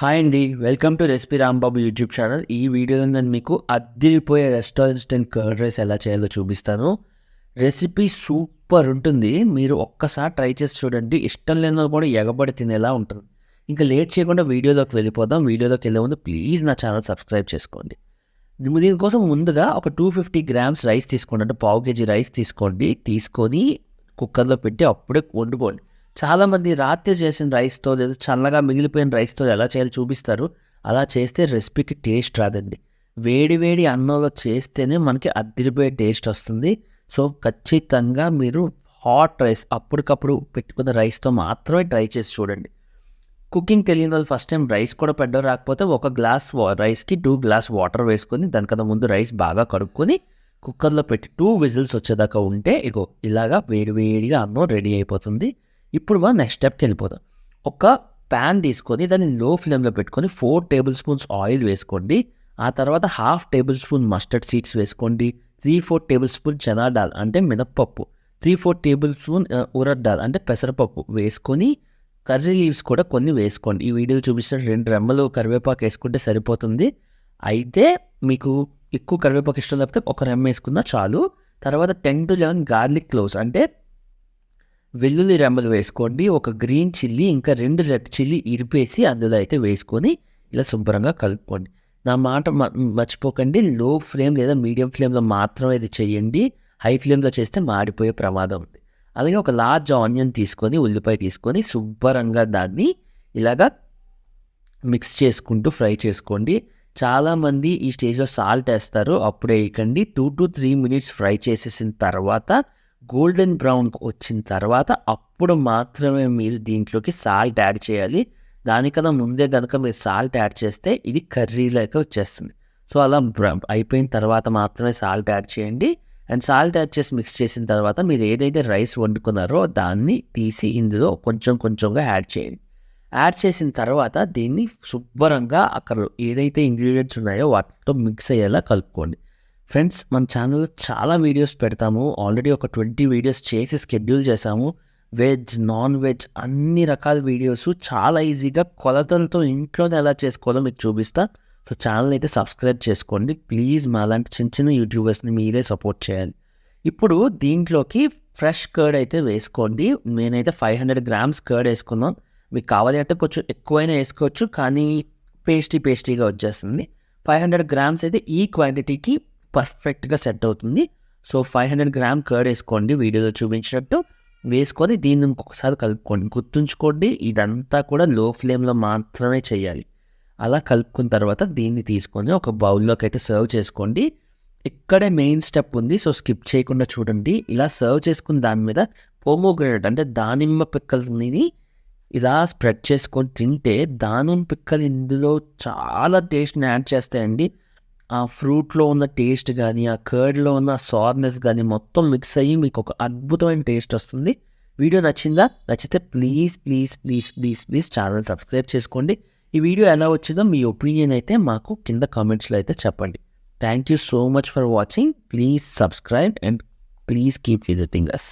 Hi అండి, welcome to recipe Rambabu YouTube channel. ఈ వీడియోలో నేను మీకు అద్దిరిపోయే రెస్టారెంట్ స్టైల్ కర్డ్ రైస్ ఎలా చేయాలో చూపిస్తాను. రెసిపీ సూపర్ ఉంటుంది. మీరు ఒక్కసారి ట్రై చేసి చూడండి. ఇష్టం లేని వాళ్ళు కూడా ఎగబడి తినేలా ఉంటుంది. ఇంకా లేట్ చేయకుండా వీడియోలోకి వెళ్ళిపోదాం. వీడియోలోకి వెళ్ళే ముందు ప్లీజ్ నా ఛానల్ సబ్స్క్రైబ్ చేసుకోండి. దీనికోసం ముందుగా ఒక 250 గ్రామ్స్ రైస్ తీసుకోండి, అంటే పావు కేజీ రైస్ తీసుకొని కుక్కర్లో పెట్టి అప్పుడే వండుకోండి. చాలామంది రాత్రి చేసిన రైస్తో లేదా చల్లగా మిగిలిపోయిన రైస్తో ఎలా చేయాలో చూపిస్తారు. అలా చేస్తే రెసిపీకి టేస్ట్ రాదండి. వేడి వేడి అన్నంలో చేస్తేనే మనకి అద్దిరిపోయే టేస్ట్ వస్తుంది. సో ఖచ్చితంగా మీరు హాట్ రైస్ అప్పటికప్పుడు పెట్టుకున్న రైస్తో మాత్రమే ట్రై చేసి చూడండి. కుకింగ్ తెలియని వాళ్ళు ఫస్ట్ టైం రైస్ కూడా పెట్టడం రాకపోతే ఒక గ్లాస్ రైస్కి 2 గ్లాస్ వాటర్ వేసుకొని దానికన్నా ముందు రైస్ బాగా కడుక్కొని కుక్కర్లో పెట్టి 2 విజిల్స్ వచ్చేదాకా ఉంటే ఇలాగా వేడివేడిగా అన్నం రెడీ అయిపోతుంది. ఇప్పుడు మనం నెక్స్ట్ స్టెప్కి వెళ్ళిపోదాం. ఒక ప్యాన్ తీసుకొని దాన్ని లో ఫ్లేమ్లో పెట్టుకొని 4 టేబుల్ స్పూన్స్ ఆయిల్ వేసుకోండి. ఆ తర్వాత 1/2 టేబుల్ స్పూన్ మస్టర్డ్ సీడ్స్ వేసుకోండి. 3-4 టేబుల్ స్పూన్ చనా దాల్ అంటే మినప్పప్పు, 3-4 టేబుల్ స్పూన్ ఉరద్ దాల్ అంటే పెసరపప్పు వేసుకొని కర్రీ లీవ్స్ కూడా కొన్ని వేసుకోండి. ఈ వీడియోలో చూపిస్తున్న 2 రెమ్మలు కరివేపాకు వేసుకుంటే సరిపోతుంది. అయితే మీకు ఎక్కువ కరివేపాకు ఇష్టం లేకపోతే ఒక రెమ్మ వేసుకున్నా చాలు. తర్వాత 10-11 గార్లిక్ క్లోవ్స్ అంటే వెల్లుల్లి రెమ్మలు వేసుకోండి. ఒక గ్రీన్ చిల్లీ ఇంకా 2 రెడ్ చిల్లీ ఇరిపేసి అందులో అయితే వేసుకొని ఇలా శుభ్రంగా కలుపుకోండి. నా మాట మర్చిపోకండి, లో ఫ్లేమ్ లేదా మీడియం ఫ్లేమ్లో మాత్రమే ఇది చేయండి. హై ఫ్లేమ్లో చేస్తే మాడిపోయే ప్రమాదం ఉంది. అలాగే ఒక లార్జ్ ఆనియన్ తీసుకొని ఉల్లిపాయ తీసుకొని శుభ్రంగా దాన్ని ఇలాగా మిక్స్ చేసుకుంటూ ఫ్రై చేసుకోండి. చాలామంది ఈ స్టేజ్లో సాల్ట్ వేస్తారు, అప్పుడే వేయకండి. 2-3 మినిట్స్ ఫ్రై చేసేసిన తర్వాత గోల్డెన్ బ్రౌన్ వచ్చిన తర్వాత అప్పుడు మాత్రమే మీరు దీంట్లోకి సాల్ట్ యాడ్ చేయాలి. దానికన్నా ముందే కనుక మీరు సాల్ట్ యాడ్ చేస్తే ఇది కర్రీలోకి వచ్చేస్తుంది. సో అలా అయిపోయిన తర్వాత మాత్రమే సాల్ట్ యాడ్ చేయండి. అండ్ సాల్ట్ యాడ్ చేసి మిక్స్ చేసిన తర్వాత మీరు ఏదైతే రైస్ వండుకున్నారో దాన్ని తీసి ఇందులో కొంచెం కొంచెంగా యాడ్ చేయండి. యాడ్ చేసిన తర్వాత దీన్ని శుభ్రంగా అక్కడ ఏదైతే ఇంగ్రీడియంట్స్ ఉన్నాయో వాటితో మిక్స్ అయ్యేలా కలుపుకోండి. ఫ్రెండ్స్, మన ఛానల్లో చాలా వీడియోస్ పెడతాము. ఆల్రెడీ ఒక 20 వీడియోస్ చేసి షెడ్యూల్ చేసాము. వెజ్, నాన్ వెజ్ అన్ని రకాల వీడియోస్ చాలా ఈజీగా కొలతలతో ఇంట్లోనే ఎలా చేసుకోవాలో మీకు చూపిస్తా. సో ఛానల్ అయితే సబ్స్క్రైబ్ చేసుకోండి ప్లీజ్. మా లాంటి చిన్న చిన్న యూట్యూబర్స్ని మీరే సపోర్ట్ చేయాలి. ఇప్పుడు దీంట్లోకి ఫ్రెష్ కర్డ్ అయితే వేసుకోండి. నేనైతే 500 గ్రామ్స్ కర్డ్ వేసుకున్నాం. మీకు కావాలి అంటే కొంచెం ఎక్కువైనా వేసుకోవచ్చు, కానీ పేస్టీగా వచ్చేస్తుంది. 500 గ్రామ్స్ అయితే ఈ క్వాంటిటీకి పర్ఫెక్ట్గా సెట్ అవుతుంది. సో 500 గ్రామ్ కర్డ్ వేసుకోండి, వీడియోలో చూపించినట్టు వేసుకొని దీన్ని ఇంకొకసారి కలుపుకోండి. గుర్తుంచుకోండి, ఇదంతా కూడా లో ఫ్లేమ్లో మాత్రమే చేయాలి. అలా కలుపుకున్న తర్వాత దీన్ని తీసుకొని ఒక బౌల్లోకి అయితే సర్వ్ చేసుకోండి. ఇక్కడే మెయిన్ స్టెప్ ఉంది, సో స్కిప్ చేయకుండా చూడండి. ఇలా సర్వ్ చేసుకున్న దాని మీద పోమోగ్రానేట్ అంటే దానిమ్మ పిక్కల్ని ఇలా స్ప్రెడ్ చేసుకొని తింటే దానిమ్మ పిక్కలు ఇందులో చాలా టేస్ట్ని యాడ్ చేస్తాయండి. ఆ ఫ్రూట్లో ఉన్న టేస్ట్ కానీ ఆ కర్డ్లో ఉన్న సార్నెస్ కానీ మొత్తం మిక్స్ అయ్యి మీకు ఒక అద్భుతమైన టేస్ట్ వస్తుంది. వీడియో నచ్చితే ప్లీజ్ ఛానల్ సబ్స్క్రైబ్ చేసుకోండి. ఈ వీడియో ఎలా వచ్చిందో మీ ఒపీనియన్ అయితే మాకు కింద కామెంట్స్లో అయితే చెప్పండి. Thank you so much for watching. Please subscribe and please keep visiting us.